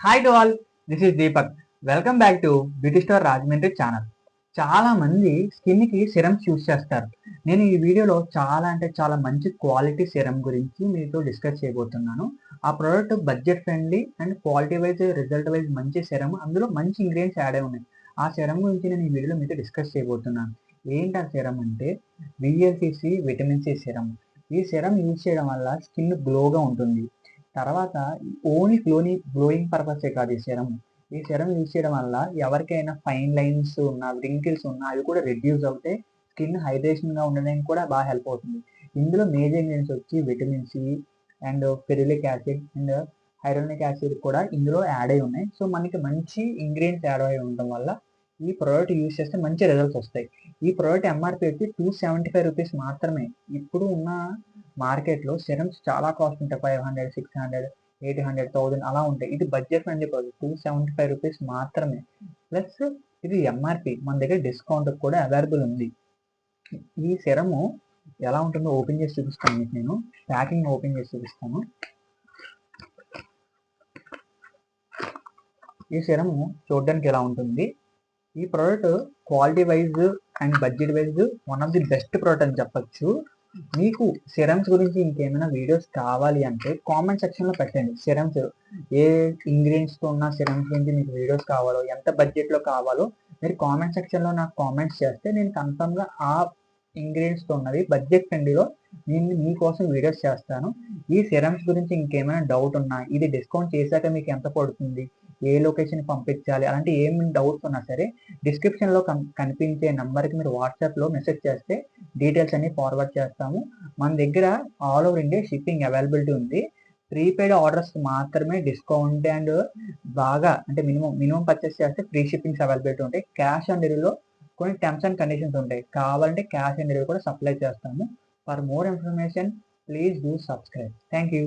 Hi to all, this is Deepak. Welcome back to beauty star Rajahmundry channel. చాలా మంది skin కి serums use చేస్తారు. నేను ఈ వీడియోలో చాలా మంచి క్వాలిటీ సిరం గురించి మీతో డిస్కస్ చేయబోతున్నాను. ఆ product budget friendly and quality wise result wise మంచి సిరం, అందులో మంచి ఇంగ్రీడియంట్స్ యాడ్ అయి ఉన్నాయి. ఆ సిరం గురించి నేను ఈ వీడియోలో మీతో డిస్కస్ చేయబోతున్నాను. ఏంటి ఆ సిరం అంటే విఎల్సిసి విటమిన్ సి సిరం. ఈ సిరం యూజ్ చేయడం వల్ల స్కిన్ గ్లోగా ఉంటుంది. తర్వాత ఓన్లీ గ్లోయింగ్ పర్పసే కాదు ఈ సెరం యూజ్ చేయడం వల్ల ఎవరికైనా ఫైన్ లైన్స్ ఉన్నా, రింకిల్స్ ఉన్నా అవి కూడా రెడ్యూస్ అవుతాయి. స్కిన్ హైడ్రేషన్గా ఉండడానికి కూడా బాగా హెల్ప్ అవుతుంది. ఇందులో మేజర్ ఇంగ్రీడియంట్స్ వచ్చి vitamin C and ferulic acid and hyaluronic acid కూడా ఇందులో యాడ్ అయి ఉన్నాయి. సో మనకి మంచి ఇంగ్రీడియంట్స్ యాడ్ అయి ఉండడం వల్ల ఈ ప్రోడక్ట్ యూజ్ చేస్తే మంచి రిజల్ట్స్ వస్తాయి. ఈ ప్రోడక్ట్ ఎంఆర్పి వచ్చి ₹275 మాత్రమే. ఇప్పుడు ఉన్న మార్కెట్లో సిరమ్స్ చాలా కాస్ట్ ఉంటాయి. 500, 600, 800, 1000 అలా ఉంటాయి. ఇది బడ్జెట్ ఫ్రెండ్లీ ప్రోడక్ట్, ₹275 మాత్రమే. ప్లస్ ఇది ఎంఆర్పి, మన దగ్గర డిస్కౌంట్ కూడా అవైలబుల్ ఉంది. ఈ సిరము ఎలా ఉంటుందో ఓపెన్ చేసి చూపిస్తాను మీకు. నేను ప్యాకింగ్ ఓపెన్ చేసి చూపిస్తాను. ఈ సిరము చూడడానికి ఎలా ఉంటుంది. ఈ product quality wise and budget wise one of the best product అని చెప్పచ్చు. మీకు సిరమ్స్ గురించి ఇంకేమైనా వీడియోస్ కావాలి అంటే కామెంట్ సెక్షన్లో పెట్టండి. సిరమ్స్ ఏ ఇంగ్రీడియంట్స్తో ఉన్న సిరమ్స్ గురించి మీకు వీడియోస్ కావాలో, ఎంత బడ్జెట్లో కావాలో మీరు కామెంట్ సెక్షన్లో నాకు కామెంట్స్ చేస్తే నేను కన్ఫర్మ్గా ఆ ఇంగ్రీడియంట్స్తో ఉన్నది బడ్జెట్ ఫ్రెండ్లీలో నేను మీకోసం వీడియోస్ చేస్తాను. ఈ సిరమ్స్ గురించి ఇంకేమైనా డౌట్ ఉన్నా, ఇది డిస్కౌంట్ చేశాక మీకు ఎంత పడుతుంది, ఏ లొకేషన్ పంపించాలి, అలాంటి ఏమి డౌట్స్ ఉన్నా సరే డిస్క్రిప్షన్లో కనిపించే నెంబర్కి మీరు వాట్సాప్లో మెసేజ్ చేస్తే డీటెయిల్స్ అన్ని ఫార్వర్డ్ చేస్తాము. మన దగ్గర all over India shipping availability ఉంది. ప్రీపెయిడ్ ఆర్డర్స్ మాత్రమే డిస్కౌంట్ అండ్ బాగా అంటే మినిమం పర్చేస్ చేస్తే ఫ్రీ షిప్పింగ్స్ అవైలబిలిటీ ఉంటాయి. క్యాష్ ఆన్ డెలివరీలో కొన్ని టర్మ్స్ అండ్ కండిషన్స్ ఉంటాయి. కావాలంటే క్యాష్ ఆన్ డెలివరీ కూడా సప్లై చేస్తాము. For more information please do subscribe. Thank you.